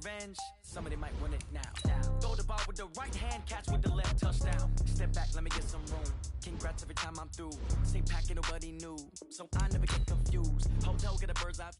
revenge, somebody might want it now. Throw the ball with the right hand, catch with the left, touchdown. Step back, let me get some room. Congrats every time I'm through. Same packet, nobody knew, so I never get confused. Hotel, get a bird's eye.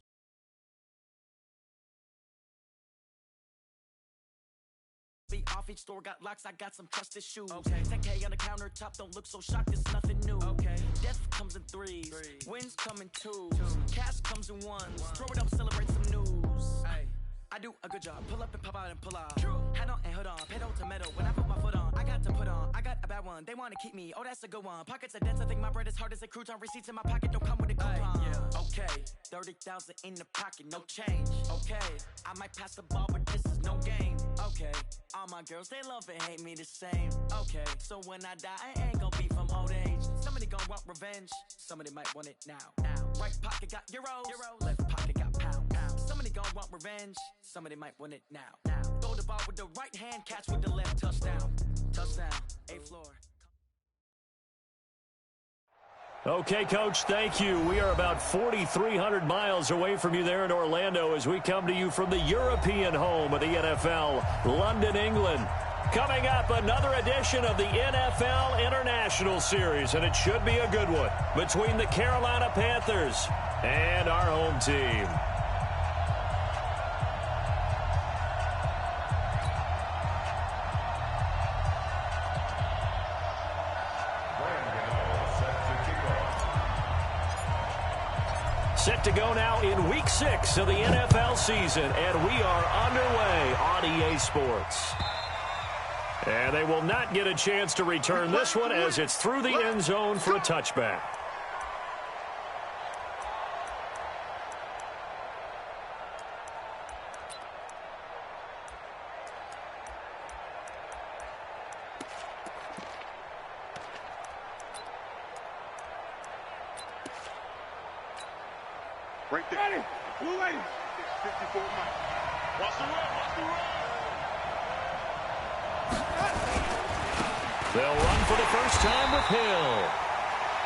Off each store got locks, I got some trusted shoes. Okay. 10K on the countertop, don't look so shocked, it's nothing new. Okay. Death comes in threes, wins come in twos, cash comes in ones. Throw it up, celebrate some news. Ay. I do a good job, pull up and pop out and pull out. True. Hat on and hood on, pedal to metal. When I put my foot on, I got to put on. I got a bad one, they wanna keep me, oh that's a good one. Pockets are dense, I think my bread is hard as a crouton. Receipts in my pocket don't come with a coupon. Yeah. Okay, 30,000 in the pocket, no change. Okay, I might pass the ball, but this is no game. Okay, all my girls, they love and hate me the same. Okay, so when I die, I ain't gon' be from old age. Somebody gon' want revenge, somebody might want it now. Right pocket got euros, left pocket got pounds. Somebody gon' want revenge, somebody might want it now. Throw the ball with the right hand, catch with the left, touchdown. Touchdown, 8th floor. Okay, Coach, thank you. We are about 4,300 miles away from you there in Orlando as we come to you from the European home of the NFL, London, England. Coming up, another edition of the NFL International Series, and it should be a good one, between the Carolina Panthers and our home team. Set to go now in Week 6 of the NFL season, and we are underway on EA Sports. And they will not get a chance to return this one as it's through the end zone for a touchback. Right there. Ready. Blue lane. 54 miles. Watch the run. Watch the run. They'll run for the first time with Hill.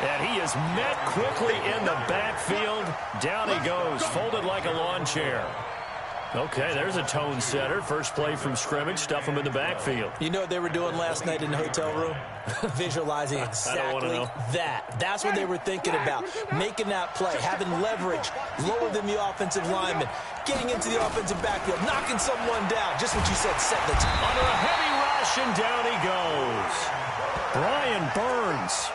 And he is met quickly in the backfield. Down he goes, folded like a lawn chair. Okay, there's a tone setter. First play from scrimmage, stuff him in the backfield. You know what they were doing last night in the hotel room? Visualizing exactly that. That's what they were thinking about. Making that play, having leverage, lower than the offensive lineman, getting into the offensive backfield, knocking someone down. Just what you said, set the time. Under a heavy rush, and down he goes. Brian Burns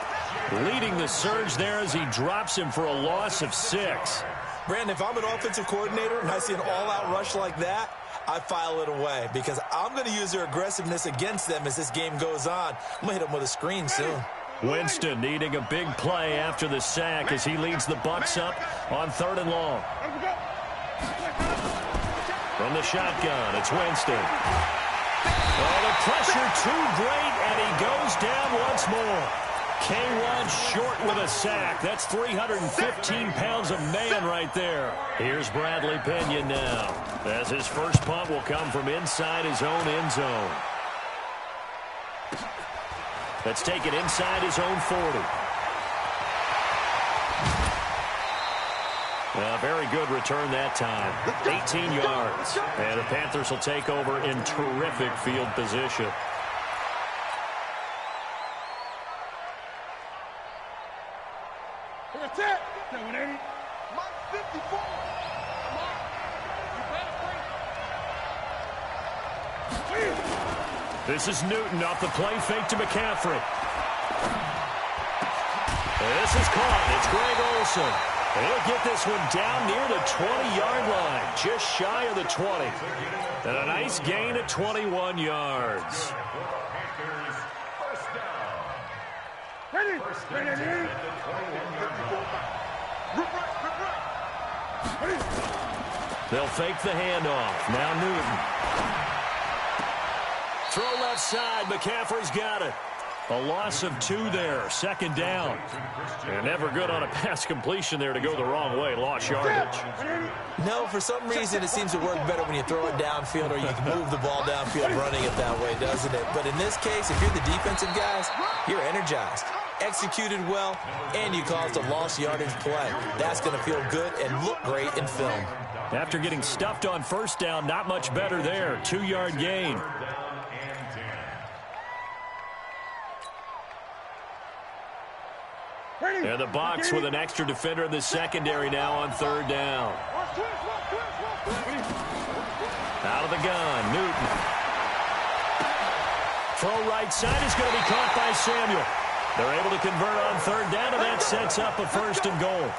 leading the surge there as he drops him for a loss of 6. Brandon, if I'm an offensive coordinator and I see an all-out rush like that, I file it away because I'm going to use their aggressiveness against them as this game goes on. I'm going to hit them with a screen soon. Winston needing a big play after the sack as he leads the Bucs up on 3rd and long. From the shotgun, it's Winston. Oh, the pressure too great, and he goes down once more. K1 short with a sack. That's 315 pounds of man right there. Here's Bradley Pinion now, as his first punt will come from inside his own end zone. Let's take it inside his own 40. Very good return that time. 18 yards. And the Panthers will take over in terrific field position. That's it. 780. Mike 54. Mark, you better bring. This is Newton off the play fake to McCaffrey. This is caught. It's Greg Olsen. He'll get this one down near the 20-yard line, just shy of the 20. And a nice gain at 21 yards. Ready. They'll fake the handoff. Now Newton. Throw left side. McCaffrey's got it. A loss of 2 there. 2nd down. And never good on a pass completion there to go the wrong way. Lost yardage. No, for some reason it seems to work better when you throw it downfield or you can move the ball downfield running it that way, doesn't it? But in this case, if you're the defensive guys, you're energized, executed well, and you caused a lost yardage play. That's going to feel good and look great in film. After getting stuffed on first down, not much better there. 2-yard gain. And the Bucs with an extra defender in the secondary now on 3rd down. Out of the gun, Newton. Throw right side is going to be caught by Samuel. They're able to convert on 3rd down, and that sets up a 1st and goal.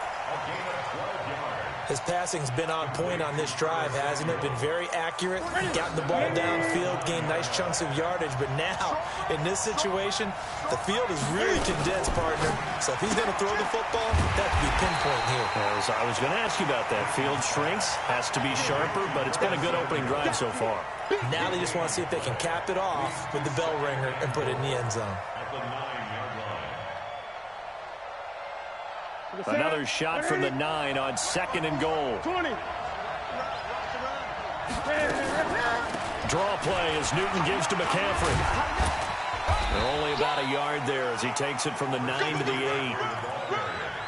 His passing's been on point on this drive, hasn't it? Been very accurate, gotten the ball downfield, gained nice chunks of yardage. But now, in this situation, the field is really condensed, partner. So if he's going to throw the football, that could be pinpoint here. As I was going to ask you about that. Field shrinks, has to be sharper, but it's been a good opening drive so far. Now they just want to see if they can cap it off with the bell ringer and put it in the end zone. Another shot from the 9 on 2nd and goal. 20. Draw play as Newton gives to McCaffrey. And only about a yard there as he takes it from the 9 to the 8.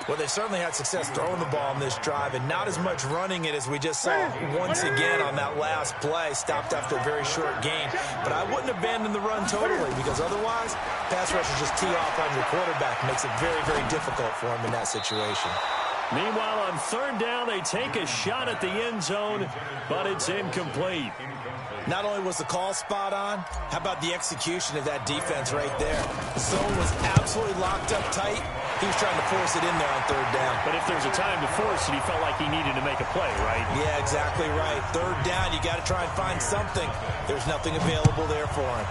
Well, they certainly had success throwing the ball in this drive and not as much running it as we just saw once again on that last play. Stopped after a very short gain. But I wouldn't abandon the run totally because otherwise, pass rushers just tee off on your quarterback. Makes it very, very difficult for him in that situation. Meanwhile, on 3rd down, they take a shot at the end zone, but it's incomplete. Not only was the call spot on, how about the execution of that defense right there? The zone was absolutely locked up tight. He was trying to force it in there on 3rd down. But if there's a time to force it, he felt like he needed to make a play, right? Yeah, exactly right. 3rd down, you got to try and find something. There's nothing available there for him.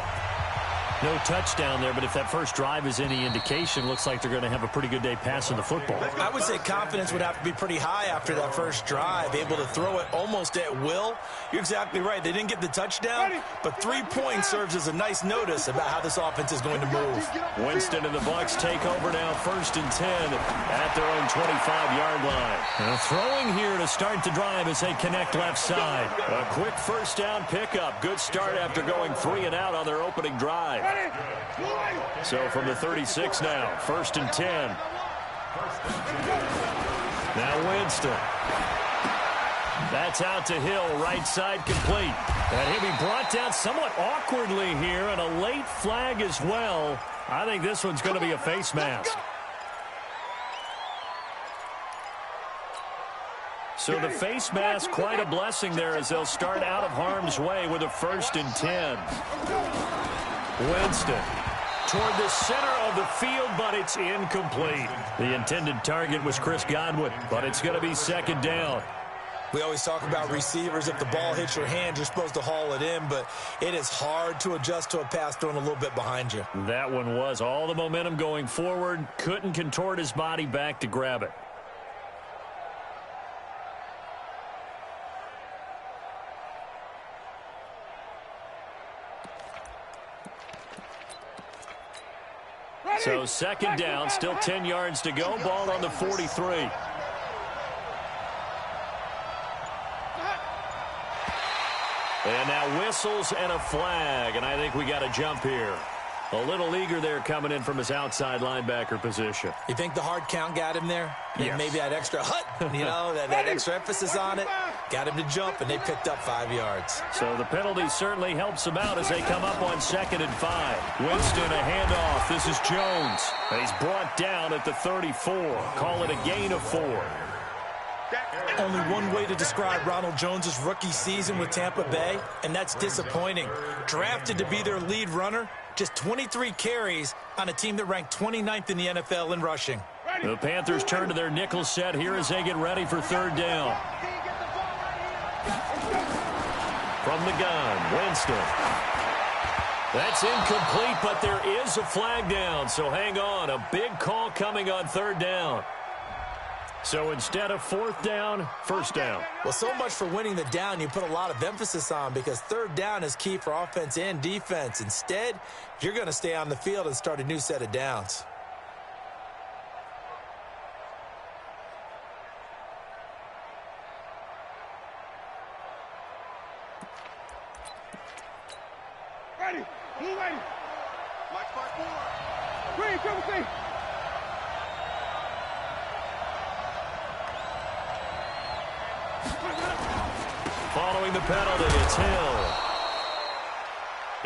No touchdown there, but if that first drive is any indication, looks like they're going to have a pretty good day passing the football. I would say confidence would have to be pretty high after that first drive, able to throw it almost at will. You're exactly right. They didn't get the touchdown, but 3 points serves as a nice notice about how this offense is going to move. Winston and the Bucs take over now 1st and 10 at their own 25-yard line. Now throwing here to start the drive as they connect left side. A quick 1st down pickup. Good start after going 3 and out on their opening drive. So from the 36 now, 1st and 10. Now Winston. That's out to Hill, right side complete. And he'll be brought down somewhat awkwardly here, and a late flag as well. I think this one's going to be a face mask. So the face mask, quite a blessing there as they'll start out of harm's way with a 1st and 10. Winston toward the center of the field, but it's incomplete. The intended target was Chris Godwin, but it's going to be 2nd down. We always talk about receivers. If the ball hits your hand, you're supposed to haul it in, but it is hard to adjust to a pass thrown a little bit behind you. That one was all the momentum going forward. Couldn't contort his body back to grab it. So 2nd down, still 10 yards to go. Ball on the 43. And now whistles and a flag, and I think we got a jump here. A little eager there coming in from his outside linebacker position. You think the hard count got him there? Yes. Maybe that extra that extra emphasis on it got him to jump, and they picked up 5 yards. So the penalty certainly helps him out as they come up on 2nd and 5. Winston, a handoff. This is Jones. And he's brought down at the 34. Call it a gain of 4. Only one way to describe Ronald Jones' rookie season with Tampa Bay, and that's disappointing. Drafted to be their lead runner, just 23 carries on a team that ranked 29th in the NFL in rushing. The Panthers turn to their nickel set here as they get ready for 3rd down. From the gun, Winston. That's incomplete, but there is a flag down, so hang on. A big call coming on 3rd down. So instead of 4th down, 1st down. Well, so much for winning the down you put a lot of emphasis on because 3rd down is key for offense and defense. Instead, you're going to stay on the field and start a new set of downs. Ready. Blue ready. Mike 5-4. Green, triple C. Following the penalty, it's Hill.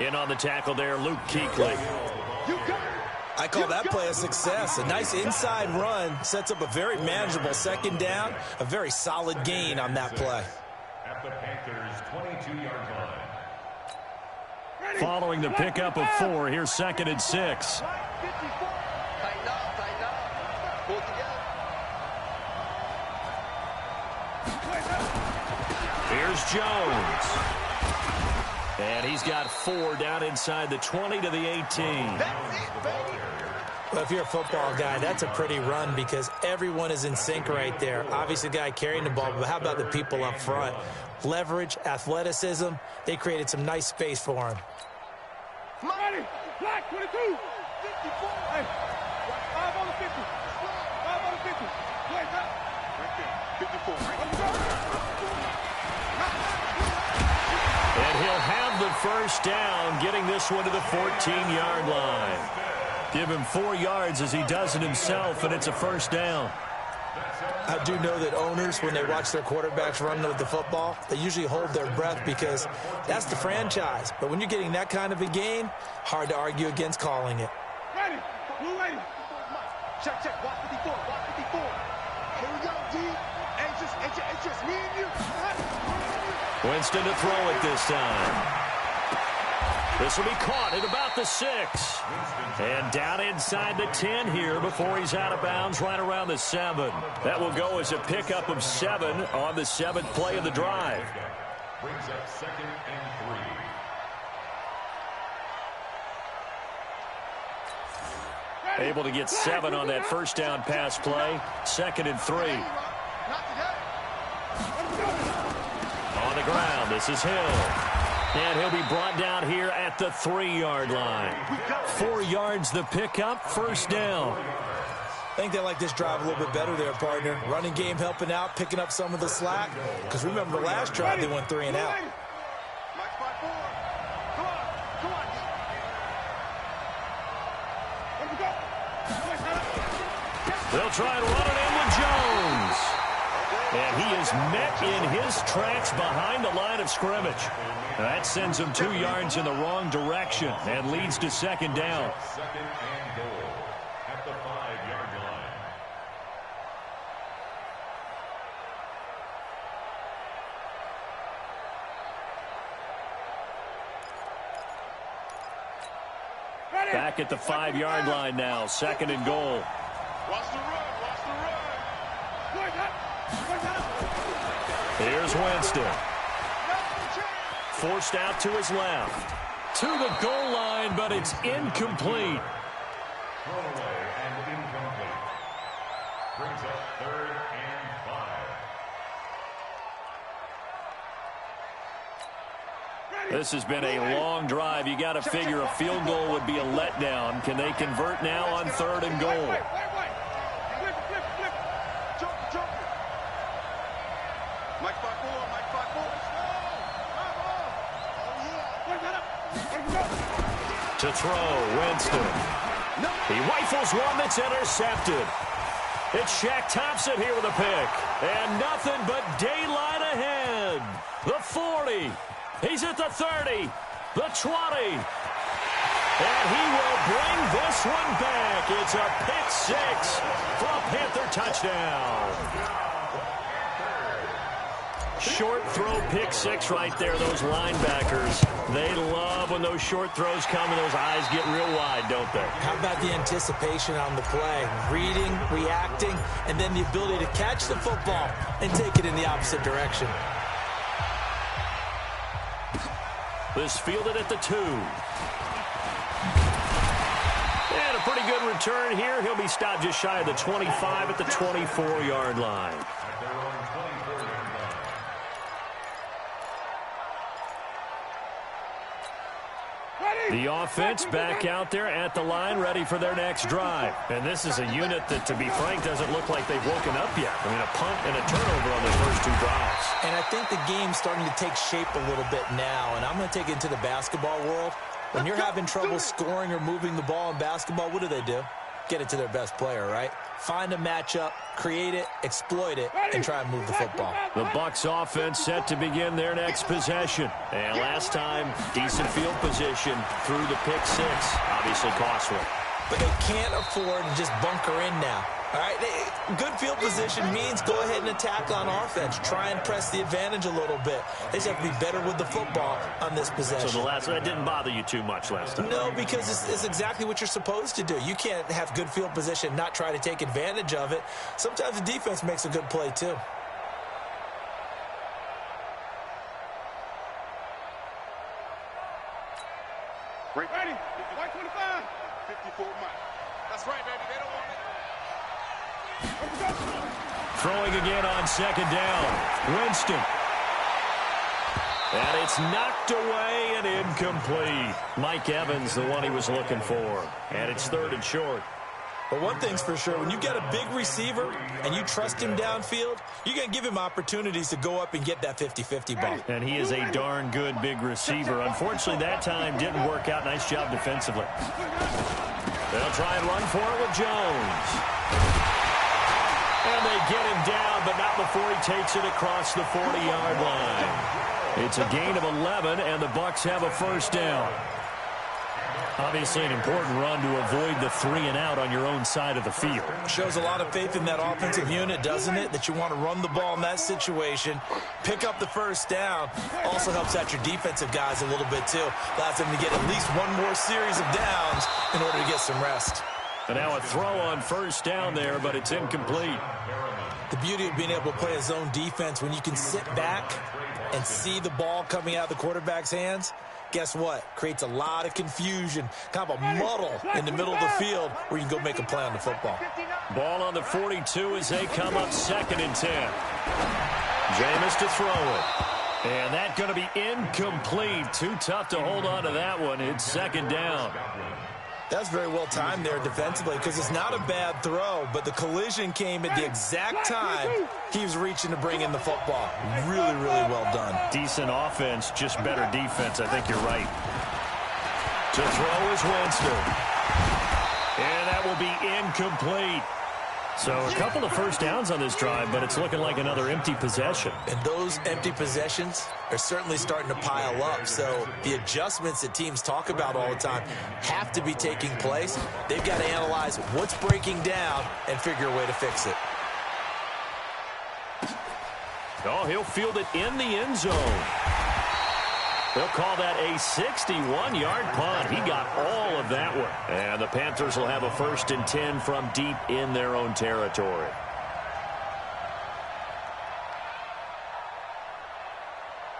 In on the tackle there, Luke Kuechly. I call that play a success. A nice inside run sets up a very manageable second down. A very solid gain on that play. At the Panthers' 22-yard line. Following the pickup of 4, here's 2nd and 6. Tighten up. Pull together. Here's Jones. And he's got 4 down inside the 20 to the 18. That's it, baby. Well, if you're a football guy, that's a pretty run because everyone is in sync right there. Obviously, the guy carrying the ball, but how about the people up front? Leverage, athleticism, they created some nice space for him. Money, black 22, 54. Hey, 5 on the 50. 5 on the 50. Wait, right there, 54. And he'll have the first down, getting this one to the 14-yard line. Give him 4 yards as he does it himself, and it's a first down. I do know that owners, when they watch their quarterbacks run with the football, they usually hold their breath because that's the franchise. But when you're getting that kind of a gain, hard to argue against calling it. Ready, blue ready. Check, watch 54, watch 54. Here we go, D. It's just me and you. Winston to throw it this time. This will be caught at about the 6. And down inside the 10 here before he's out of bounds right around the 7. That will go as a pickup of 7 on the 7th play of the drive. Brings up 2nd and 3. Able to get 7 on that first down pass play. 2nd and 3. On the ground, this is Hill. And he'll be brought down here at the 3-yard line. 4 yards the pickup, first down. I think they like this drive a little bit better there, partner. Running game helping out, picking up some of the slack. Because remember the last drive, they went 3 and out. They'll try and run it in with Jones. And he is met in his tracks behind the line of scrimmage. That sends him 2 yards in the wrong direction and leads to 2nd down. 2nd and goal at the 5-yard line. Back at the 5-yard line now, 2nd and goal. Watch the run. Here's Winston. Forced out to his left. To the goal line, but it's incomplete. Thrown away and incomplete. Brings up 3rd and 5. This has been a long drive. You got to figure a field goal would be a letdown. Can they convert now on 3rd and goal? To throw, Winston. He rifles one that's intercepted. It's Shaq Thompson here with a pick. And nothing but daylight ahead. The 40. He's at the 30. The 20. And he will bring this one back. It's a pick 6 for a Panther touchdown. Short throw pick 6 right there, those linebackers. They love when those short throws come and those eyes get real wide, don't they? How about the anticipation on the play? Reading, reacting, and then the ability to catch the football and take it in the opposite direction. This fielded at the 2. And a pretty good return here. He'll be stopped just shy of the 25 at the 24-yard line. The offense back out there at the line, ready for their next drive. And this is a unit that, to be frank, doesn't look like they've woken up yet. I mean, a punt and a turnover on their first 2 drives. And I think the game's starting to take shape a little bit now. And I'm going to take it into the basketball world. When you're having trouble scoring or moving the ball in basketball, what do? get it to their best player, right? Find a matchup, create it, exploit it, and try and move the football. The Bucs offense set to begin their next possession. And last time, decent field position through the pick six. Obviously costly. But they can't afford to just bunker in now. All right, good field position means go ahead and attack on offense. Try and press the advantage a little bit. They just have to be better with the football on this possession. So that didn't bother you too much last time? No, because it's exactly what you're supposed to do. You can't have good field position and not try to take advantage of it. Sometimes the defense makes a good play, too. Ready? White 25. 54 miles. That's right, baby. They don't want it. Throwing again on second down. Winston. And it's knocked away and incomplete. Mike Evans, the one he was looking for. And it's 3rd and short. But one thing's for sure, when you get a big receiver and you trust him downfield, you're going to give him opportunities to go up and get that 50-50 ball. And he is a darn good big receiver. Unfortunately, that time didn't work out. Nice job defensively. They'll try and run for it with Jones. And they get him down, but not before he takes it across the 40-yard line. It's a gain of 11, and the Bucs have a first down. Obviously an important run to avoid the 3-and-out on your own side of the field. Shows a lot of faith in that offensive unit, doesn't it? That you want to run the ball in that situation, pick up the first down. Also helps out your defensive guys a little bit, too. Allows them to get at least one more series of downs in order to get some rest. And now a throw on first down there, but it's incomplete. The beauty of being able to play a zone defense, when you can sit back and see the ball coming out of the quarterback's hands, guess what? Creates a lot of confusion, kind of a muddle in the middle of the field where you can go make a play on the football. Ball on the 42 as they come up 2nd and 10. Jameis to throw it. And that's going to be incomplete. Too tough to hold on to that one. It's 2nd down. That's very well timed there defensively because it's not a bad throw, but the collision came at the exact time he was reaching to bring in the football. Really, really well done. Decent offense, just better defense. I think you're right. To throw is Winston. And that will be incomplete. So a couple of first downs on this drive, but it's looking like another empty possession. And those empty possessions are certainly starting to pile up. So the adjustments that teams talk about all the time have to be taking place. They've got to analyze what's breaking down and figure a way to fix it. Oh, he'll field it in the end zone. They'll call that a 61-yard punt. He got all of that one. And the Panthers will have a 1st and 10 from deep in their own territory.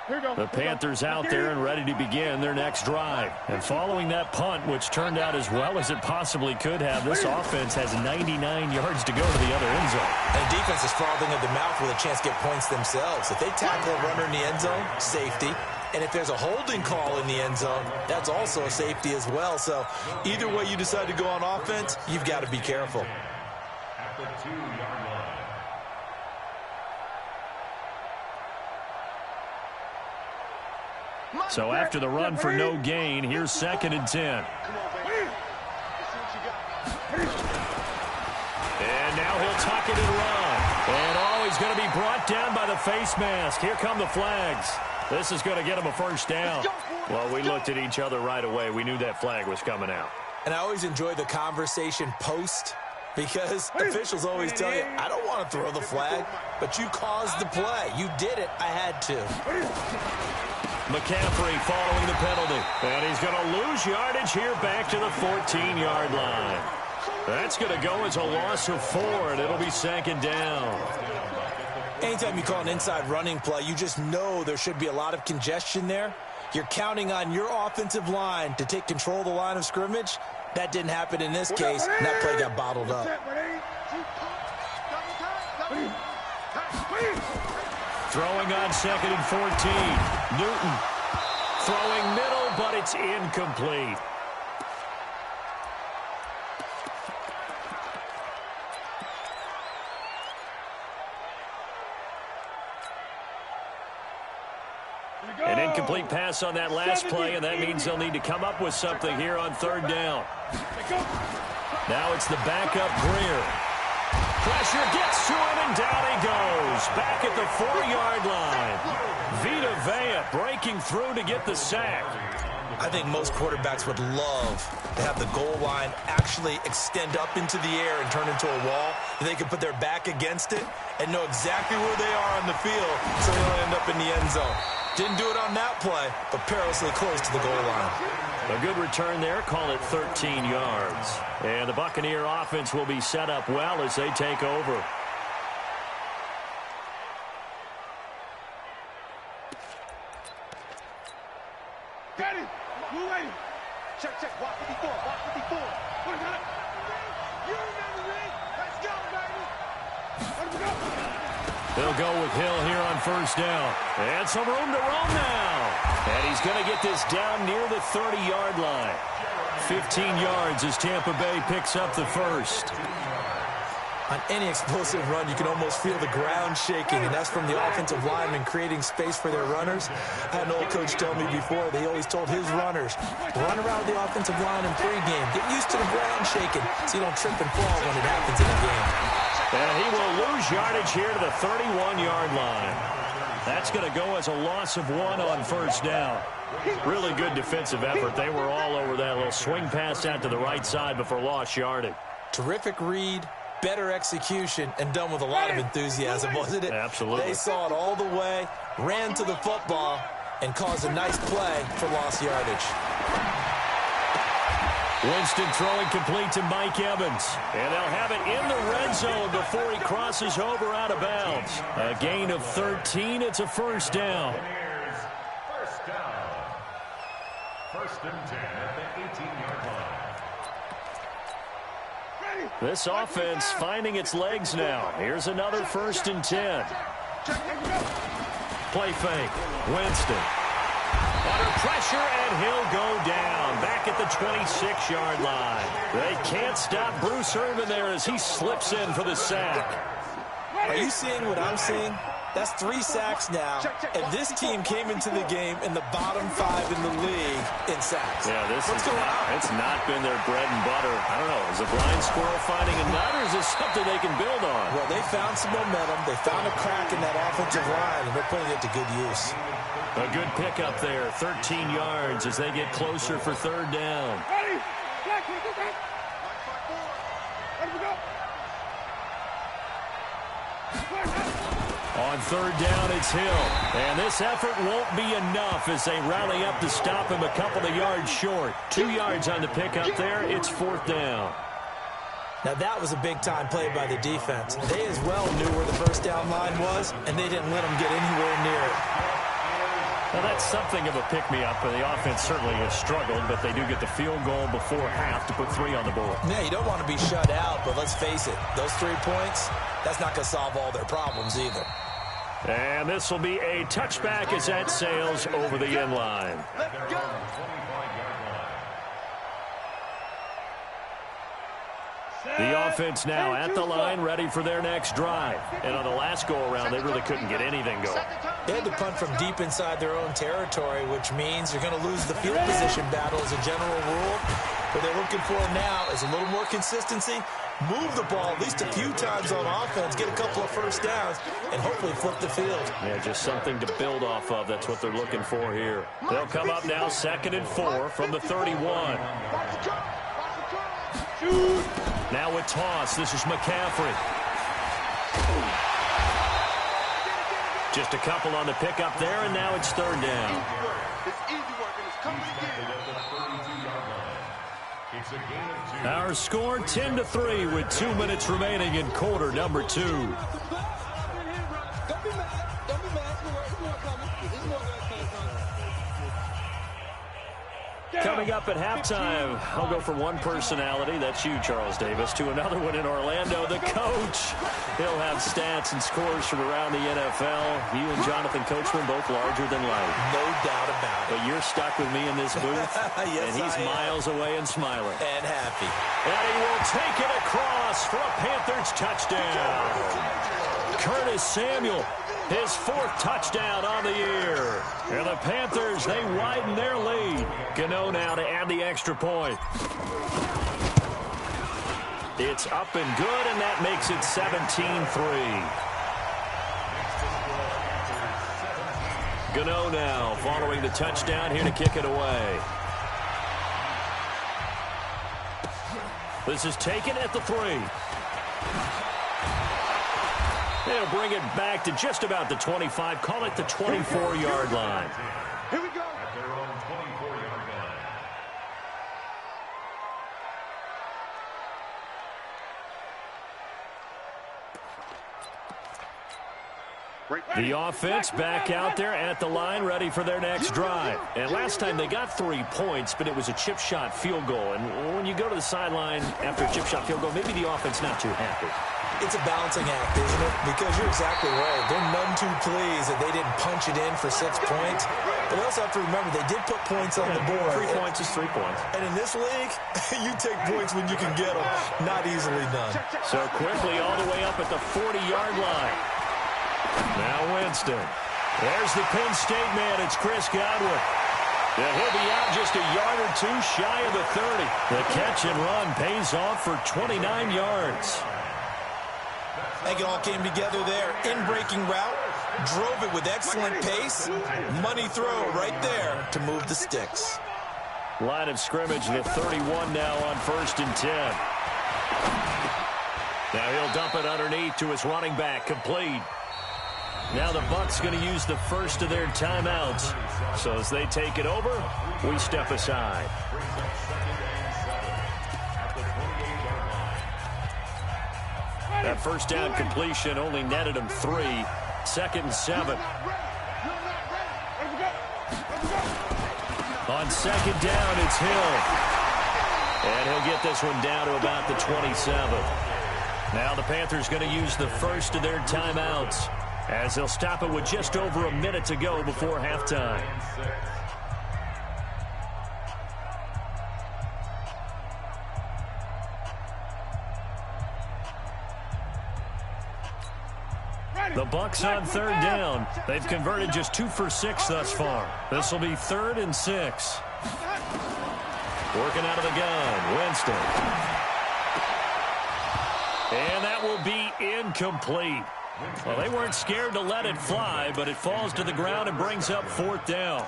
The Panthers out there and ready to begin their next drive. And following that punt, which turned out as well as it possibly could have, this offense has 99 yards to go to the other end zone. And defense is frothing at the mouth with a chance to get points themselves. If they tackle a runner in the end zone, safety. And if there's a holding call in the end zone, that's also a safety as well. So either way you decide to go on offense, you've got to be careful. At the 2-yard line. So after the run for no gain, here's 2nd and 10. And now he'll tuck it and run. And oh, he's going to be brought down by the face mask. Here come the flags. This is going to get him a first down. Well, we looked at each other right away. We knew that flag was coming out. And I always enjoy the conversation post because officials always tell you, I don't want to throw the flag, but you caused the play. You did it. I had to. McCaffrey following the penalty. And he's going to lose yardage here back to the 14-yard line. That's going to go as a loss of 4, and it'll be 2nd down. Anytime you call an inside running play, you just know there should be a lot of congestion there. You're counting on your offensive line to take control of the line of scrimmage. That didn't happen in this case, and that play got bottled up. Throwing on 2nd and 14. Newton throwing middle, but it's incomplete. An incomplete pass on that last play, and that means they'll need to come up with something here on 3rd down. Now it's the backup Greer. Pressure gets to him, and down he goes. Back at the 4-yard line. Vita Vea breaking through to get the sack. I think most quarterbacks would love to have the goal line actually extend up into the air and turn into a wall. They can put their back against it and know exactly where they are on the field so they don't end up in the end zone. Didn't do it on that play, but perilously close to the goal line. A good return there, call it 13 yards. And the Buccaneer offense will be set up well as they take over. Daddy, who waiting? Check, walk 54, walk 54. What is that? You remember me? Let's go, baby. Let me go. They'll go with Hill here on first down. And some room to roam now. And he's going to get this down near the 30-yard line. 15 yards as Tampa Bay picks up the first. On any explosive run, you can almost feel the ground shaking, and that's from the offensive linemen creating space for their runners. I had an old coach tell me before, they always told his runners, run around the offensive line in pregame. Get used to the ground shaking so you don't trip and fall when it happens in a game. And he will lose yardage here to the 31-yard line. That's going to go as a loss of 1 on first down. Really good defensive effort. They were all over that little swing pass out to the right side before lost yardage. Terrific read, better execution, and done with a lot of enthusiasm, wasn't it? Absolutely. They saw it all the way, ran to the football, and caused a nice play for lost yardage. Winston throwing complete to Mike Evans. And they'll have it in the red zone before he crosses over out of bounds. A gain of 13. It's a first down. First down. First and 10 at the 18-yard line. This offense finding its legs now. Here's another first and 10. Play fake. Winston. Under pressure, and he'll go down. Back at the 26-yard line. They can't stop Bruce Irvin there as he slips in for the sack. Are you seeing what I'm seeing? That's 3 sacks now, and this team came into the game in the bottom 5 in the league in sacks. Yeah, What's going on? It's not been their bread and butter. I don't know. Is a blind squirrel finding a nut, or is this something they can build on? Well, they found some momentum. They found a crack in that offensive line, and they're putting it to good use. A good pickup there, 13 yards as they get closer for third down. Ready? Black, go back. Let me go. On third down, it's Hill. And this effort won't be enough as they rally up to stop him a couple of yards short. 2 yards on the pickup there. It's fourth down. Now, that was a big-time play by the defense. They as well knew where the first down line was, and they didn't let them get anywhere near it. Well, that's something of a pick-me-up, and the offense certainly has struggled, but they do get the field goal before half to put 3 on the board. Yeah, you don't want to be shut out, but let's face it, those 3 points, that's not going to solve all their problems either. And this will be a touchback as that sails over the end line. Let's go. The offense now at the line, ready for their next drive. And on the last go-around, they really couldn't get anything going. They had to punt from deep inside their own territory, which means you're going to lose the field position battle as a general rule. What they're looking for now is a little more consistency, move the ball at least a few times on offense, get a couple of first downs, and hopefully flip the field. Yeah, just something to build off of. That's what they're looking for here. They'll come up now 2nd and 4 from the 31. Now with toss, this is McCaffrey. Just a couple on the pickup there, and now it's third down. It's easy work, and it's coming again. It's a gain of 2. Our score 10-3 with 2 minutes remaining in quarter number 2. Don't be mad. Don't be mad. It's more coming. It's more coming. Coming up at halftime, I'll go from one personality, that's you, Charles Davis, to another one in Orlando, the coach. He'll have stats and scores from around the NFL. You and Jonathan Coachman both larger than life. No doubt about it. But you're stuck with me in this booth, Yes, and he's I am. miles away and smiling. And happy. And he will take it across for a Panthers touchdown. Curtis Samuel, his 4th touchdown on the year. And the Panthers, they widen their lead. Gano now to add the extra point. It's up and good, and that makes it 17-3. Gano now following the touchdown here to kick it away. This is taken at the 3. They'll bring it back to just about the 25. Call it the 24-yard line. Here we go. At their own 24-yard line. The offense back out there at the line, ready for their next drive. And last time they got 3 points, but it was a chip shot field goal. And when you go to the sideline after a chip shot field goal, maybe the offense not too happy. It's a balancing act, isn't it? Because you're exactly right. They're none too pleased that they didn't punch it in for 6 points. But we also have to remember they did put points on the board. 3 points is 3 points. And in this league, you take points when you can get them. Not easily done. So quickly all the way up at the 40-yard line. Now Winston. There's the Penn State man. It's Chris Godwin. Yeah, he'll be out just a yard or 2 shy of the 30. The catch and run pays off for 29 yards. I think it all came together there. In-breaking route. Drove it with excellent pace. Money throw right there to move the sticks. Line of scrimmage, the 31 now on 1st and 10. Now he'll dump it underneath to his running back. Complete. Now the Bucs going to use the first of their timeouts. So as they take it over, we step aside. That first down completion only netted him 3. 2nd and 7. On 2nd down, it's Hill. And he'll get this one down to about the 27. Now the Panthers going to use the first of their timeouts, as they'll stop it with just over a minute to go before halftime. The Bucs on 3rd down. They've converted just 2 for 6 thus far. This will be 3rd and 6. Working out of the gun, Winston. And that will be incomplete. Well, they weren't scared to let it fly, but it falls to the ground and brings up 4th down.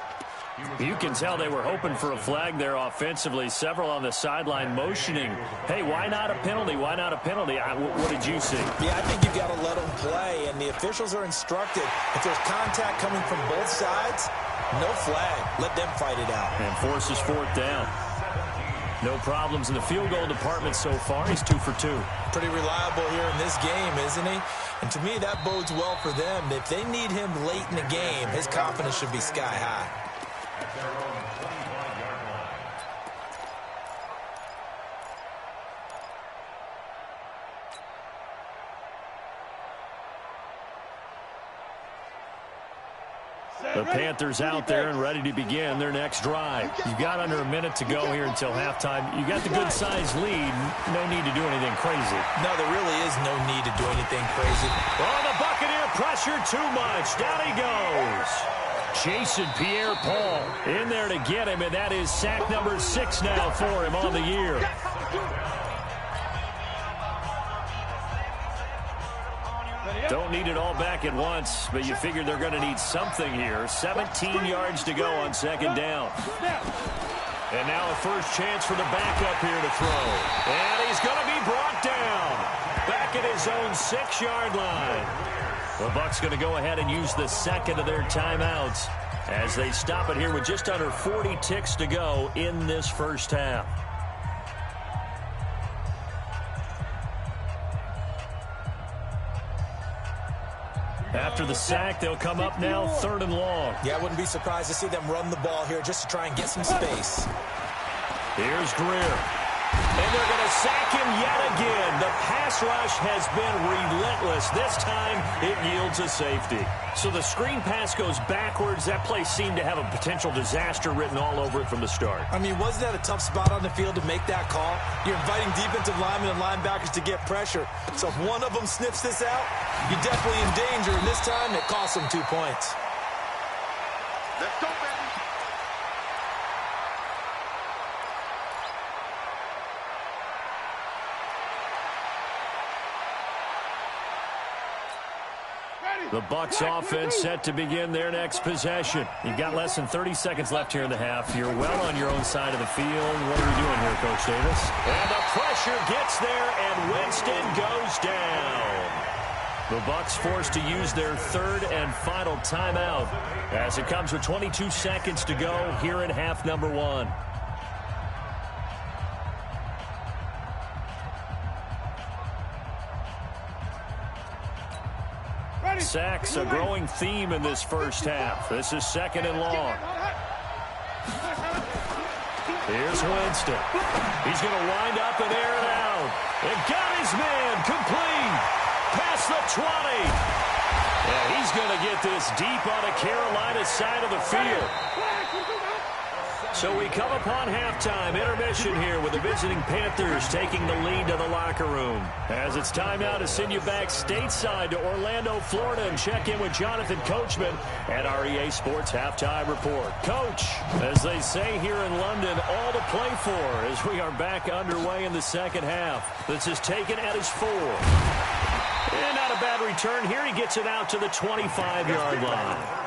You can tell they were hoping for a flag there offensively. Several on the sideline motioning, hey, why not a penalty? Why not a penalty? What did you see? Yeah, I think you've got to let them play, and the officials are instructed. If there's contact coming from both sides, no flag. Let them fight it out. And forces 4th down. No problems in the field goal department so far. He's 2 for 2. Pretty reliable here in this game, isn't he? And to me, that bodes well for them. If they need him late in the game, his confidence should be sky high. The Panthers out there and ready to begin their next drive. You've got under a minute to go here until halftime. You got the good-sized lead. No need to do anything crazy. No, there really is no need to do anything crazy. Oh, the Buccaneer pressure too much. Down he goes. Jason Pierre-Paul in there to get him, and that is sack number 6 now for him on the year. Don't need it all back at once, but you figure they're going to need something here. 17 yards to go on 2nd down. And now a first chance for the backup here to throw. And he's going to be brought down. Back at his own 6-yard line. The Bucs going to go ahead and use the 2nd of their timeouts as they stop it here with just under 40 ticks to go in this first half. After the sack, they'll come up now 3rd and long. Yeah, I wouldn't be surprised to see them run the ball here just to try and get some space. Here's Greer. And they're going to sack him yet again. The pass rush has been relentless. This time, it yields a safety. So the screen pass goes backwards. That play seemed to have a potential disaster written all over it from the start. I mean, wasn't that a tough spot on the field to make that call? You're inviting defensive linemen and linebackers to get pressure. So if one of them sniffs this out, you're definitely in danger. And this time, it costs them 2 points. Let's go, baby. The Bucs offense set to begin their next possession. You've got less than 30 seconds left here in the half. You're well on your own side of the field. What are we doing here, Coach Davis? And the pressure gets there, and Winston goes down. The Bucs forced to use their third and final timeout as it comes with 22 seconds to go here in half number one. Sacks a growing theme in this first half. This is second and long. Here's Winston. He's going to wind up and air it out. And got his man complete. Past the 20. Yeah, he's going to get this deep on the Carolina side of the field. So we come upon halftime, intermission here with the visiting Panthers taking the lead to the locker room. As it's time now to send you back stateside to Orlando, Florida, and check in with Jonathan Coachman at our EA Sports Halftime Report. Coach, as they say here in London, all to play for as we are back underway in the second half. This is taken at his 4. And not a bad return here. He gets it out to the 25-yard line.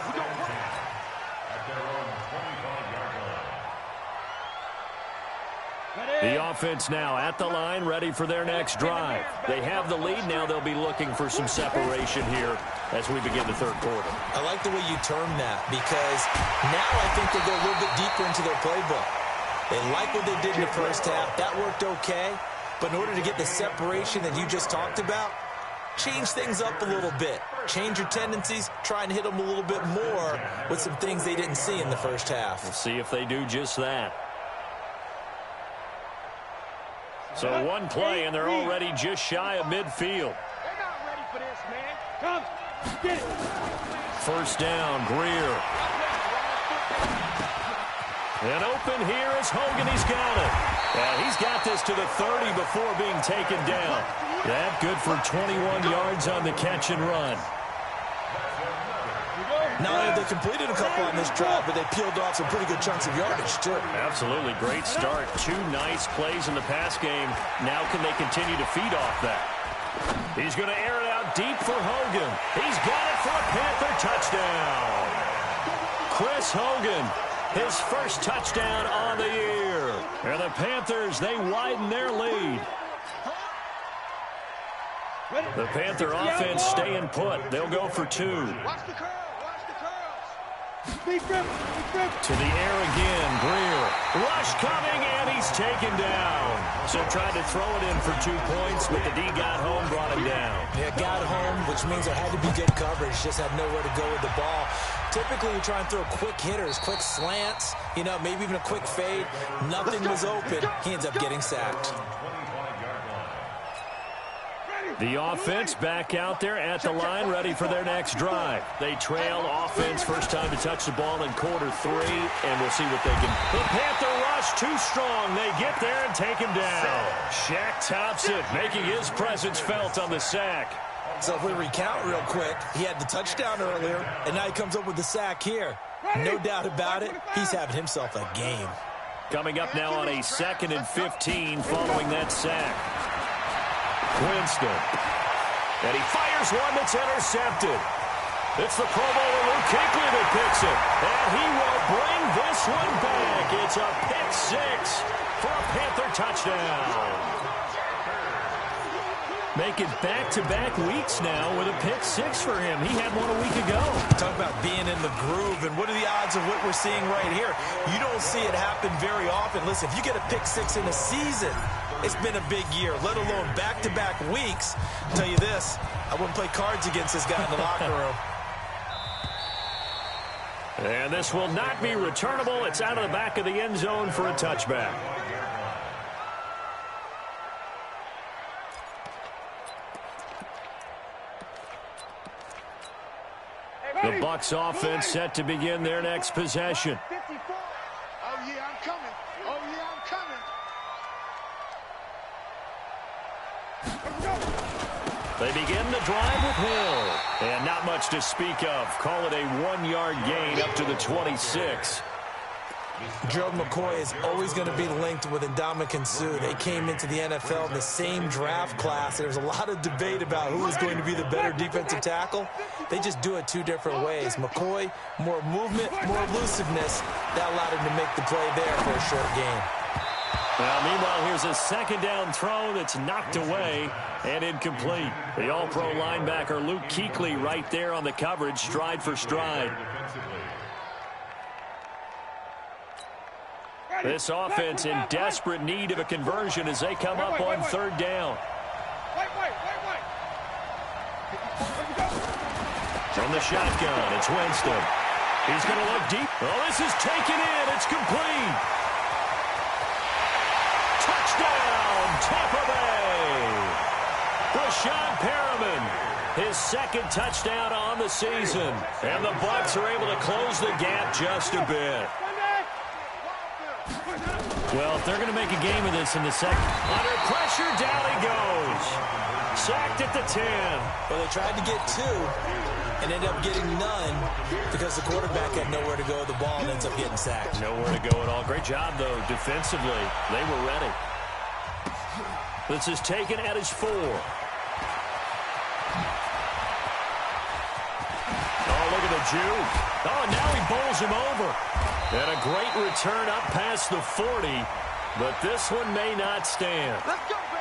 The offense now at the line, ready for their next drive. They have the lead. Now they'll be looking for some separation here as we begin the third quarter. I like the way you term that because now I think they go a little bit deeper into their playbook. They like what they did in the first half. That worked okay. But in order to get the separation that you just talked about, change things up a little bit. Change your tendencies. Try and hit them a little bit more with some things they didn't see in the first half. We'll see if they do just that. So one play, and they're already just shy of midfield. They're not ready for this, man. Come, get it. First down, Greer. And open here is Hogan. He's got it. And he's got this to the 30 before being taken down. That good for 21 yards on the catch and run. Not only have they completed a couple on this drive, but they peeled off some pretty good chunks of yardage, too. Absolutely. Great start. 2 nice plays in the pass game. Now can they continue to feed off that? He's going to air it out deep for Hogan. He's got it for a Panther touchdown. Chris Hogan, his first touchdown on the year. And the Panthers, they widen their lead. The Panther offense staying put. They'll go for 2. Watch the curl. To the air again, Greer. Rush coming, and he's taken down. So tried to throw it in for 2 points, but the D got home, brought him down. Yeah, got home, which means there had to be good coverage. Just had nowhere to go with the ball. Typically, you try and throw quick hitters, quick slants, maybe even a quick fade. Nothing was open. He ends up getting sacked. The offense back out there at the line, ready for their next drive. They trail offense, first time to touch the ball in quarter 3, and we'll see what they can. The Panther rush too strong. They get there and take him down. Shaq Thompson making his presence felt on the sack. So if we recount real quick, he had the touchdown earlier, and now he comes up with the sack here. No doubt about it, he's having himself a game. Coming up now on a 2nd and 15 following that sack. Winston. And he fires one that's intercepted. It's the Pro Bowler Luke Kuechly that picks it. And he will bring this one back. It's a pick 6 for a Panther touchdown. Making back-to-back weeks now with a pick 6 for him. He had one a week ago. Talk about being in the groove, and what are the odds of what we're seeing right here? You don't see it happen very often. Listen, if you get a pick 6 in a season, it's been a big year, let alone back-to-back weeks. I'll tell you this, I wouldn't play cards against this guy in the locker room. And this will not be returnable. It's out of the back of the end zone for a touchback. The Bucs offense set to begin their next possession. Oh, yeah, I'm coming. Oh, yeah, I'm coming. They begin the drive with Hill. And not much to speak of. Call it a 1-yard gain up to the 26. Gerald McCoy is always going to be linked with Ndamukong Suh. They came into the NFL in the same draft class. There was a lot of debate about who was going to be the better defensive tackle. They just do it two different ways. McCoy, more movement, more elusiveness. That allowed him to make the play there for a short gain. Well, meanwhile, here's a second down throw that's knocked away and incomplete. The all-pro linebacker Luke Kuechly right there on the coverage, stride for stride. This offense in desperate need of a conversion as they come up on third down. From the shotgun, it's Winston. He's going to look deep. Oh, this is taken in. It's complete. Touchdown, Tampa Bay. Brashad Perriman, his second touchdown on the season. And the Bucs are able to close the gap just a bit. Well, if they're going to make a game of this in the second. Under pressure, down he goes. Sacked at the 10. Well, they tried to get two and ended up getting none because the quarterback had nowhere to go with the ball and ends up getting sacked. Nowhere to go at all. Great job, though, defensively. They were ready. This is taken at his 4. Oh, look at the juke. Oh, and now he bowls him over. And a great return up past the 40, but this one may not stand.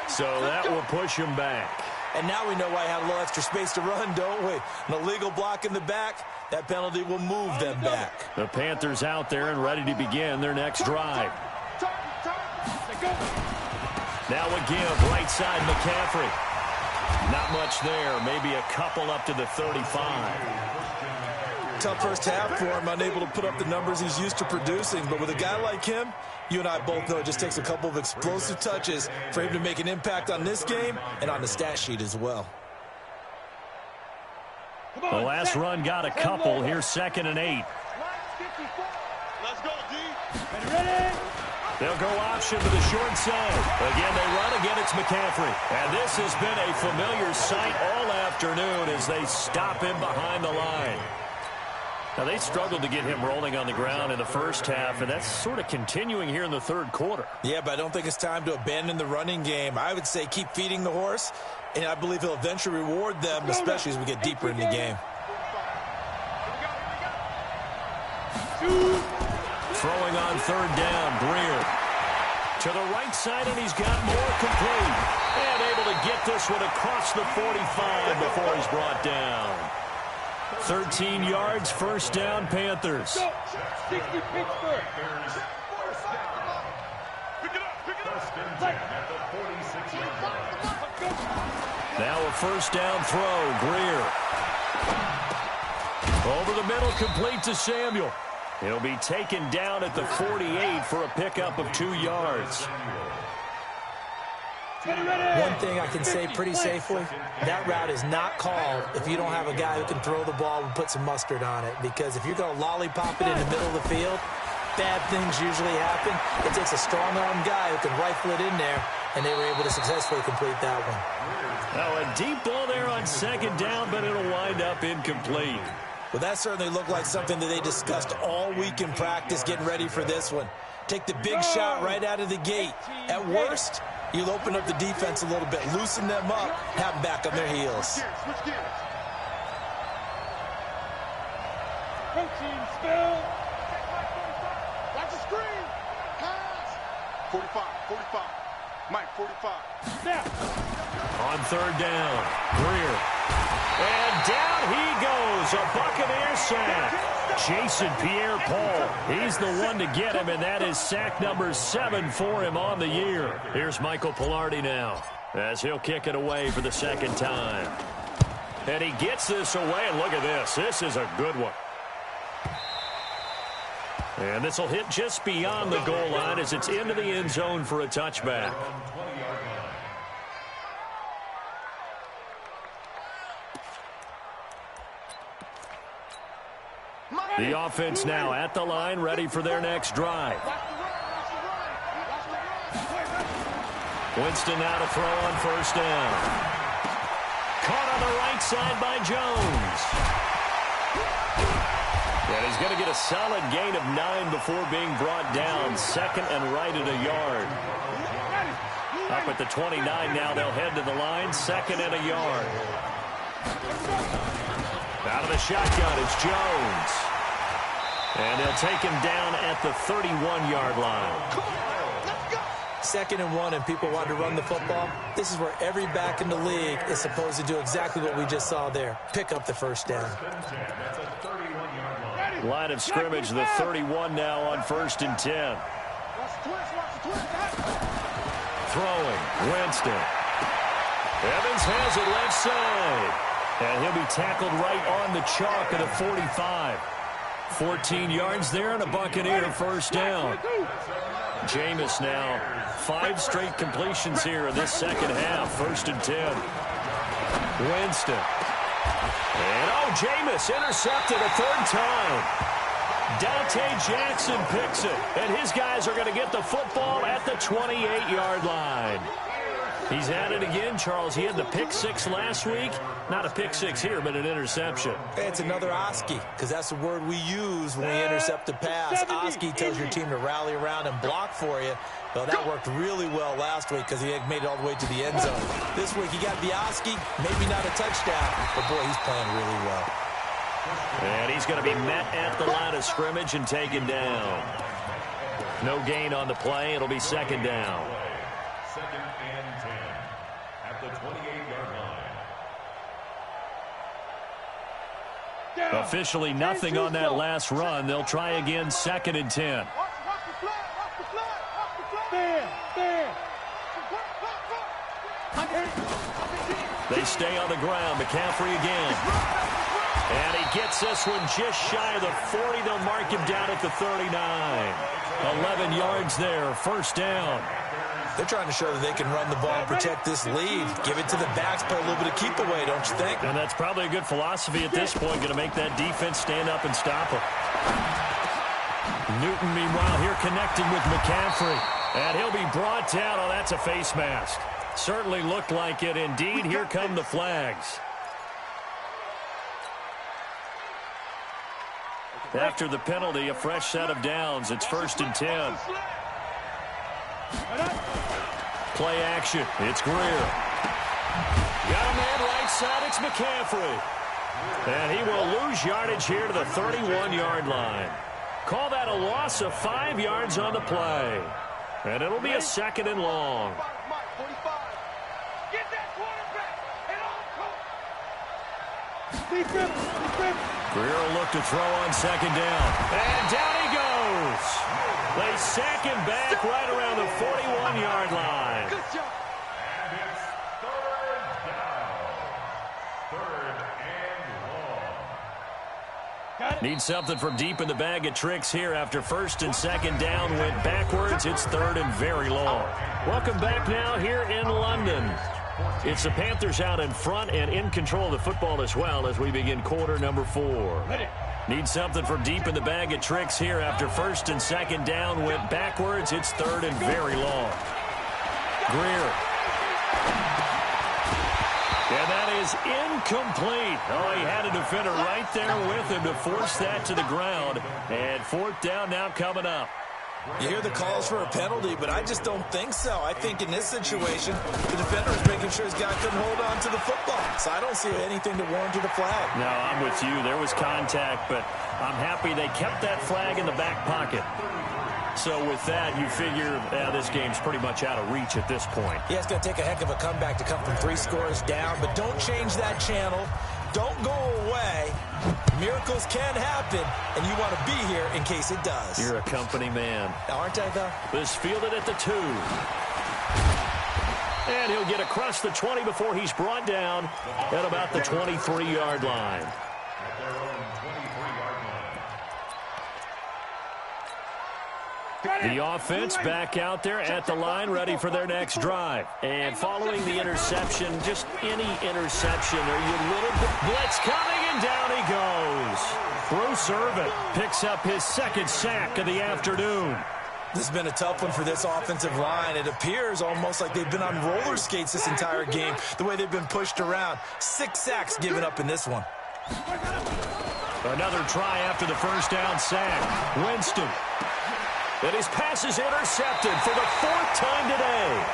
So that will push him back. And now we know why I have a little extra space to run, don't we? An illegal block in the back, that penalty will move them back. The Panthers out there and ready to begin their next drive. Now a give, right side, McCaffrey. Not much there, maybe a couple up to the 35. Tough first half for him, unable to put up the numbers he's used to producing. But with a guy like him, you and I both know it just takes a couple of explosive touches for him to make an impact on this game and on the stat sheet as well. The last run got a couple. Here's 2nd and 8. Let's go, D. Ready? They'll go option to the short side. Again, they run. Again, it's McCaffrey. And this has been a familiar sight all afternoon as they stop him behind the line. Now, they struggled to get him rolling on the ground in the first half, and that's sort of continuing here in the third quarter. Yeah, but I don't think it's time to abandon the running game. I would say keep feeding the horse, and I believe he'll eventually reward them, especially as we get deeper in the game. Throwing on third down, Greer. To the right side, and he's got more complete. And able to get this one across the 45 before he's brought down. 13 yards, first down, Panthers. 60 Pittsburgh. Now a first down throw, Greer. Over the middle, complete to Samuel. He'll be taken down at the 48 for a pickup of 2 yards. One thing I can say pretty safely, that route is not called if you don't have a guy who can throw the ball and put some mustard on it. Because if you're going to lollipop it in the middle of the field, bad things usually happen. It takes a strong-armed guy who can rifle it in there, and they were able to successfully complete that one. Now a deep ball there on second down, but it'll wind up incomplete. Well, that certainly looked like something that they discussed all week in practice getting ready for this one. Take the big shot right out of the gate. At worst, you'll open up the defense a little bit, loosen them up, have them back on their heels. Switch gears. Protein spill. Watch the screen. Pass. 45. Mike, 45. Snap. On third down, Greer. And down he goes, a Buccaneer sack. Jason Pierre-Paul, he's the one to get him, and that is sack number 7 for him on the year. Here's Michael Pilardi now, as he'll kick it away for the second time. And he gets this away, and look at this. This is a good one. And this will hit just beyond the goal line as it's into the end zone for a touchback. The offense now at the line, ready for their next drive. Winston now to throw on first down. Caught on the right side by Jones. And he's going to get a solid gain of 9 before being brought down. Second and right at a yard. Up at the 29 now, they'll head to the line. Second and a yard. Out of the shotgun, it's Jones. And they'll take him down at the 31-yard line. Second and 1, and people want to run the football. This is where every back in the league is supposed to do exactly what we just saw there. Pick up the first down. Line of scrimmage, the 31 now on 1st and 10. Throwing, Winston. Evans has it left side. And he'll be tackled right on the chalk at the 45. 14 yards there and a Buccaneer first down. Jameis now 5 straight completions here in this second half. 1st and 10. Winston. And Jameis intercepted a 3rd time. Dante Jackson picks it. And his guys are going to get the football at the 28-yard line. He's at it again, Charles. He had the pick 6 last week. Not a pick 6 here, but an interception. It's another Oski, because that's the word we use when we intercept a pass. Oski tells your team to rally around and block for you. Well, that worked really well last week because he had made it all the way to the end zone. This week, he got the Oski, maybe not a touchdown, but boy, he's playing really well. And he's going to be met at the line of scrimmage and taken down. No gain on the play. It'll be second down. Second and 10 at the 28-yard line. Officially nothing on that last run. They'll try again, 2nd and 10. They stay on the ground. McCaffrey again. And he gets this one just shy of the 40. They'll mark him down at the 39. 11 yards there, first down. They're trying to show that they can run the ball and protect this lead. Give it to the backs, play a little bit of keep away, don't you think? And that's probably a good philosophy at this point, going to make that defense stand up and stop him. Newton, meanwhile, here connecting with McCaffrey. And he'll be brought down. Oh, that's a face mask. Certainly looked like it. Indeed, here come the flags. After the penalty, a fresh set of downs. It's 1st and 10. Play action. It's Greer. Got a man right side. It's McCaffrey. And he will lose yardage here to the 31-yard line. Call that a loss of 5 yards on the play. And it'll be a 2nd and long. Greer will look to throw on 2nd down. And down he goes. They sack him back right around the 41-yard line. And it's 3rd down. 3rd and long. Need something from deep in the bag of tricks here after 1st and 2nd down went backwards. It's 3rd and very long. Welcome back now here in London. It's the Panthers out in front and in control of the football as well as we begin quarter number 4. Need something from deep in the bag of tricks here after 1st and 2nd down went backwards. It's 3rd and very long. Greer. And that is incomplete. Oh, he had a defender right there with him to force that to the ground. And 4th down now coming up. You hear the calls for a penalty, but I just don't think so. I think in this situation, the defender is making sure his guy couldn't hold on to the football. So I don't see anything to warrant a flag. No, I'm with you. There was contact, but I'm happy they kept that flag in the back pocket. So with that, you figure this game's pretty much out of reach at this point. Yeah, it's going to take a heck of a comeback to come from 3 scores down, but don't change that channel. Don't go away. Miracles can happen, and you want to be here in case it does. You're a company man. Aren't I, though? This fielded at the 2. And he'll get across the 20 before he's brought down at about the 23-yard line. At their own 23-yard line. The offense back out there at the line, ready for their next drive. And following the interception, just any interception, or you little blitz coming, and down he goes. Bruce Irvin picks up his 2nd sack of the afternoon. This has been a tough one for this offensive line. It appears almost like they've been on roller skates this entire game, the way they've been pushed around. 6 sacks given up in this one. Another try after the first down sack. Winston. And his pass is intercepted for the 4th time today.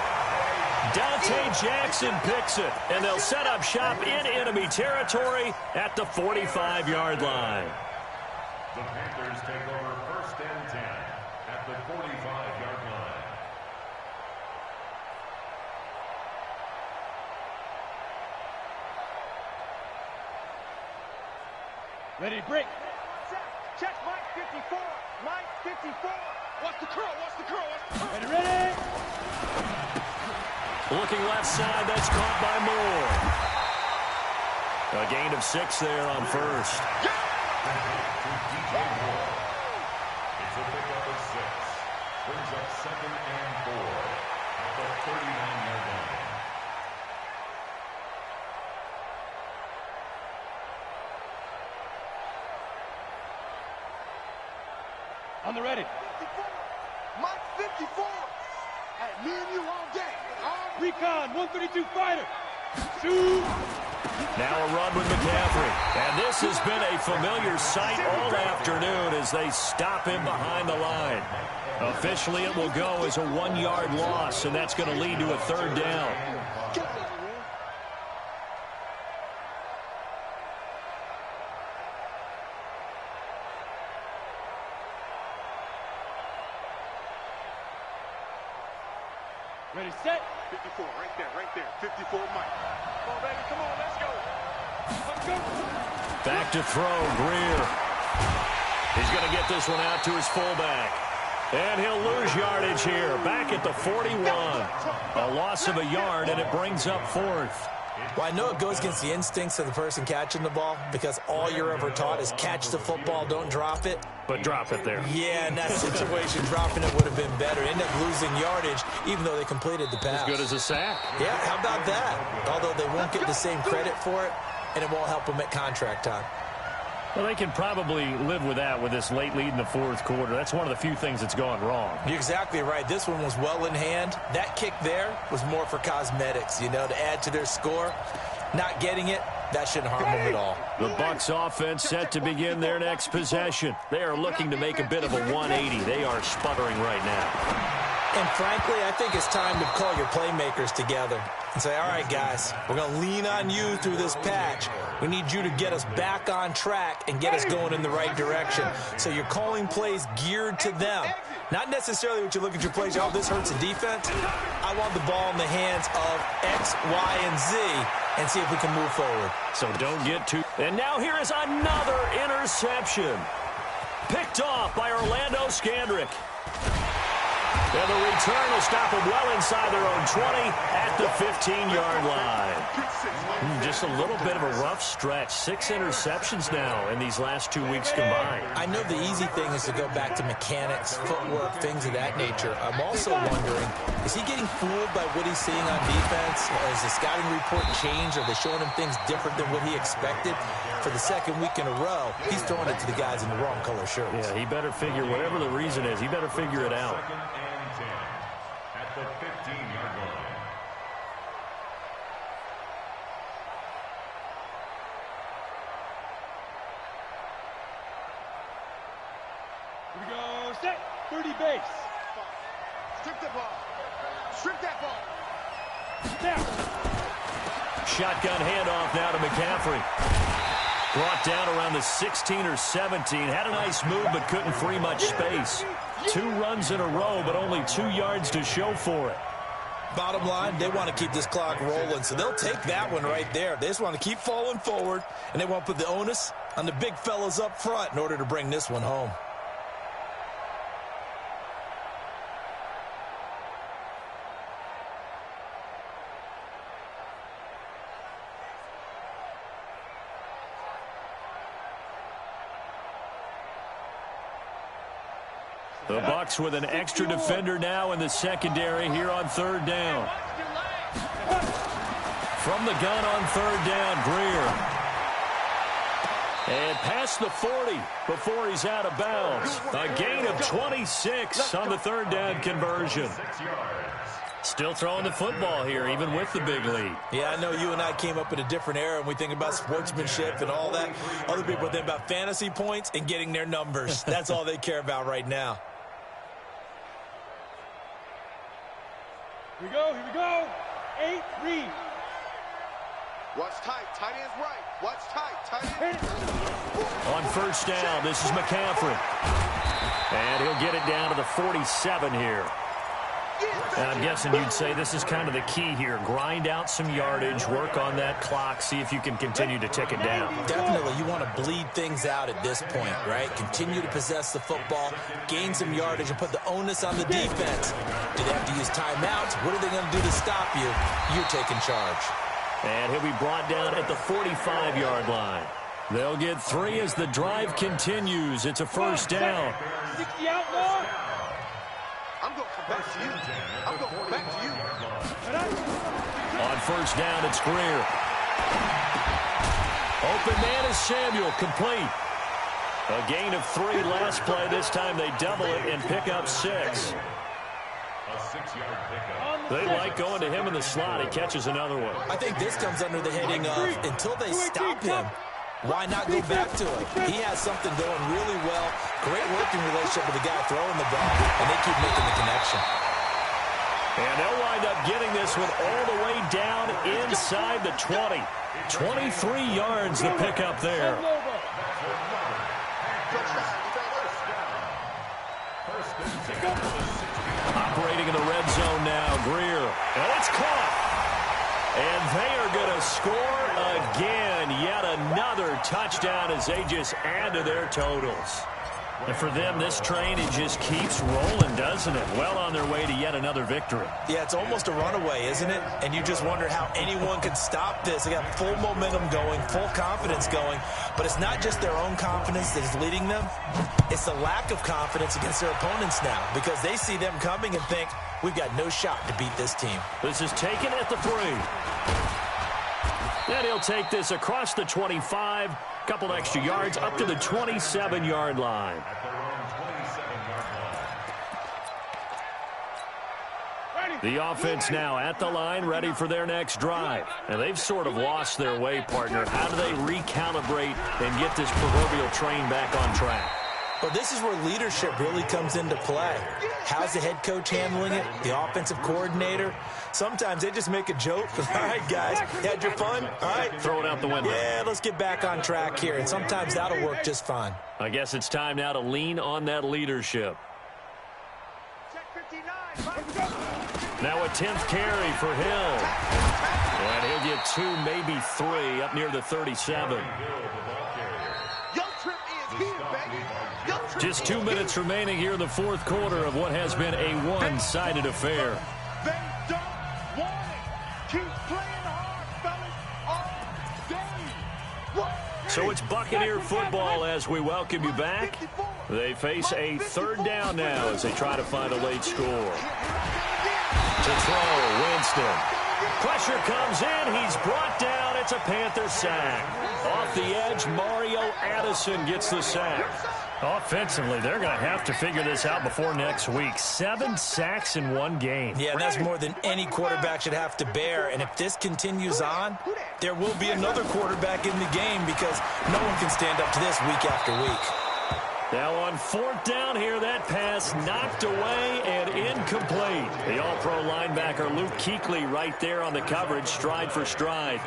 Dante Jackson picks it, and they'll set up shop in enemy territory at the 45-yard line. The Panthers take over 1st and 10 at the 45-yard line. Ready to break. Check Mike 54. Mike 54. Watch the curl. Watch the curl. Watch the curl. Ready, ready. Looking left side, that's caught by Moore. A gain of 6 there on first. It's a pickup of 6. Brings up 2nd and 4 at the 39-yard line. On the ready. 54. Mike 54. Hey, me and you all day. Recon 132 fighter. Shoot. Now a run with McCaffrey. And this has been a familiar sight all afternoon as they stop him behind the line. Officially, it will go as a 1-yard loss, and that's going to lead to a 3rd down. Ready, set. 54, right there. 54, Mike. Come on, baby, come on, let's go. Let's go. Back to throw, Greer. He's going to get this one out to his fullback. And he'll lose yardage here. Back at the 41. A loss of a yard, and it brings up 4th. Well, I know it goes against the instincts of the person catching the ball because all you're ever taught is catch the football, don't drop it. But drop it there. Yeah, in that situation, dropping it would have been better. End up losing yardage, even though they completed the pass. As good as a sack. Yeah, how about that? Although they won't get the same credit for it, and it won't help them at contract time. Well, they can probably live with that with this late lead in the 4th quarter. That's one of the few things that's gone wrong. You're exactly right. This one was well in hand. That kick there was more for cosmetics, to add to their score. Not getting it, that shouldn't harm them at all. The Bucs offense set to begin their next possession. They are looking to make a bit of a 180. They are sputtering right now. And frankly, I think it's time to call your playmakers together and say, all right, guys, we're going to lean on you through this patch. We need you to get us back on track and get us going in the right direction. So you're calling plays geared to them. Not necessarily what you look at your plays, oh, this hurts the defense. I want the ball in the hands of X, Y, and Z and see if we can move forward. So don't get too... And now here is another interception. Picked off by Orlando Scandrick. And the return will stop them well inside their own 20 at the 15-yard line. Just a little bit of a rough stretch. 6 interceptions now in these last 2 weeks combined. I know the easy thing is to go back to mechanics, footwork, things of that nature. I'm also wondering, is he getting fooled by what he's seeing on defense? Has the scouting report changed? Are they showing him things different than what he expected? For the 2nd week in a row, he's throwing it to the guys in the wrong color shirts. Yeah, he better figure, whatever the reason is, he better figure it out. 2nd and 10 at the 15-yard line. Here we go, set. 30 base. Strip that ball. Strip that ball. Down. Shotgun handoff now to McCaffrey. Brought down around the 16 or 17. Had a nice move, but couldn't free much space. 2 runs in a row, but only 2 yards to show for it. Bottom line, they want to keep this clock rolling, so they'll take that one right there. They just want to keep falling forward, and they want to put the onus on the big fellas up front in order to bring this one home. The Bucs with an extra defender now in the secondary here on 3rd down. From the gun on 3rd down, Greer. And past the 40 before he's out of bounds. A gain of 26 on the 3rd down conversion. 6 yards. Still throwing the football here, even with the big lead. Yeah, I know you and I came up in a different era, and we think about sportsmanship and all that. Other people think about fantasy points and getting their numbers. That's all they care about right now. Here we go, here we go. 8, read. Watch tight, tight end's right. Watch tight, tight end. On first down, this is McCaffrey. And he'll get it down to the 47 here. And I'm guessing you'd say this is kind of the key here. Grind out some yardage, work on that clock, see if you can continue to tick it down. Definitely, you want to bleed things out at this point, right? Continue to possess the football, gain some yardage, and put the onus on the defense. Do they have to use timeouts? What are they going to do to stop you? You're taking charge. And he'll be brought down at the 45-yard line. They'll get 3 as the drive continues. It's a first down. 60 out, Lord. I'm going to come back to you. I'm going to come back to you. On first down, it's Greer. Open man is Samuel, complete. A gain of 3 last play. This time they double it and pick up 6. They like going to him in the slot. He catches another one. I think this comes under the heading of until they stop him, why not go back to him? He has something going really well. Great working relationship with the guy throwing the ball, and they keep making the connection. And they'll wind up getting this one all the way down inside the 20. 23 yards to pick up there. Operating in the red zone now, Greer. And it's caught. And they are going to score again. Yet another touchdown as they just add to their totals. And for them, this train, it just keeps rolling, doesn't it? Well on their way to yet another victory. Yeah, it's almost a runaway, isn't it? And you just wonder how anyone could stop this. They got full momentum going, full confidence going. But it's not just their own confidence that is leading them. It's the lack of confidence against their opponents now because they see them coming and think, we've got no shot to beat this team. This is taken at the 3. And he'll take this across the 25. Couple extra yards up to the 27-yard line. The offense now at the line, ready for their next drive. And they've sort of lost their way, partner. How do they recalibrate and get this proverbial train back on track? Well, this is where leadership really comes into play. How's the head coach handling it? The offensive coordinator? Sometimes they just make a joke. All right, guys, you had your fun? All right. Throw it out the window. Yeah, let's get back on track here. And sometimes that'll work just fine. I guess it's time now to lean on that leadership. Now a 10th carry for Hill. And he'll get 2, maybe 3 up near the 37. Just 2 minutes remaining here in the fourth quarter of what has been a one-sided affair. They don't want it. Keep playing hard, fellas, all day. So it's Buccaneer football as we welcome you back. They face a 3rd down now as they try to find a late score. To throw, Winston. Pressure comes in. He's brought down. It's a Panther sack. Off the edge, Mario Addison gets the sack. Offensively, they're going to have to figure this out before next week. 7 sacks in 1 game. Yeah, and that's more than any quarterback should have to bear. And if this continues on, there will be another quarterback in the game because no one can stand up to this week after week. Now on 4th down here, that pass knocked away and incomplete. The all-pro linebacker Luke Kuechly right there on the coverage, stride for stride.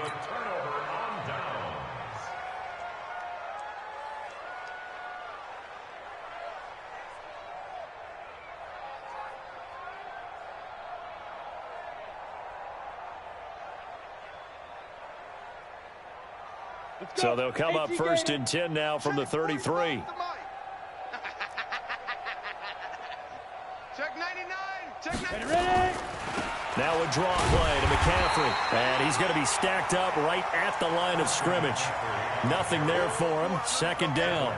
So they'll come up 1st and 10 now from the 33. Check 99. Check 99. Ready? Now a draw play to McCaffrey. And he's going to be stacked up right at the line of scrimmage. Nothing there for him. 2nd down.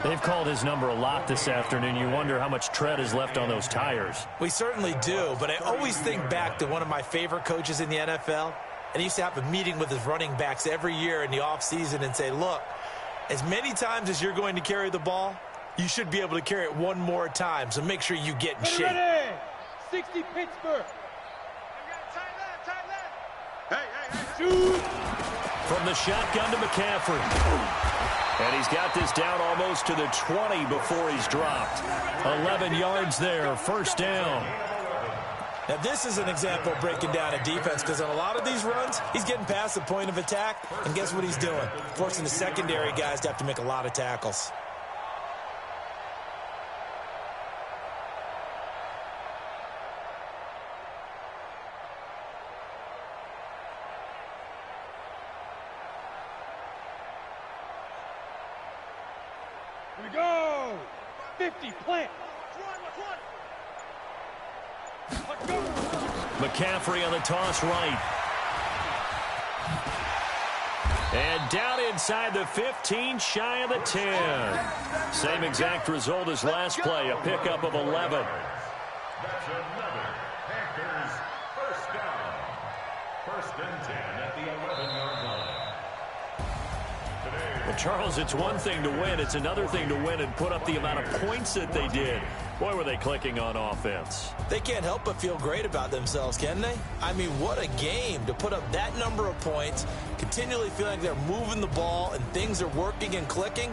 They've called his number a lot this afternoon. You wonder how much tread is left on those tires. We certainly do, but I always think back to one of my favorite coaches in the NFL. And he used to have a meeting with his running backs every year in the offseason and say, look, as many times as you're going to carry the ball, you should be able to carry it 1 more time. So make sure you get in shape. 60 Pittsburgh. Hey. Shoot. From the shotgun to McCaffrey. And he's got this down almost to the 20 before he's dropped. 11 yards there, first down. Now, this is an example of breaking down a defense, because on a lot of these runs, he's getting past the point of attack, and guess what he's doing? Forcing the secondary guys to have to make a lot of tackles. Here we go. 50, plant. Let's go. McCaffrey on the toss right. And down inside the 15, shy of the 10. Same exact result as last play, a pickup of 11. That's another Panthers first down. First and 10 at the 11-yard line. Well, Charles, it's one thing to win. It's another thing to win and put up the amount of points that they did. Boy, were they clicking on offense. They can't help but feel great about themselves, can they? I mean, what a game to put up that number of points, continually feeling like they're moving the ball and things are working and clicking.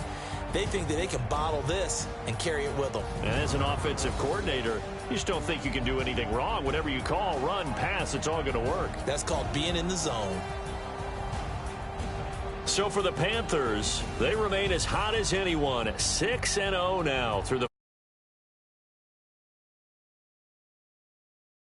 They think that they can bottle this and carry it with them. And as an offensive coordinator, you just don't think you can do anything wrong. Whatever you call, run, pass, it's all going to work. That's called being in the zone. So for the Panthers, they remain as hot as anyone, 6-0 now through the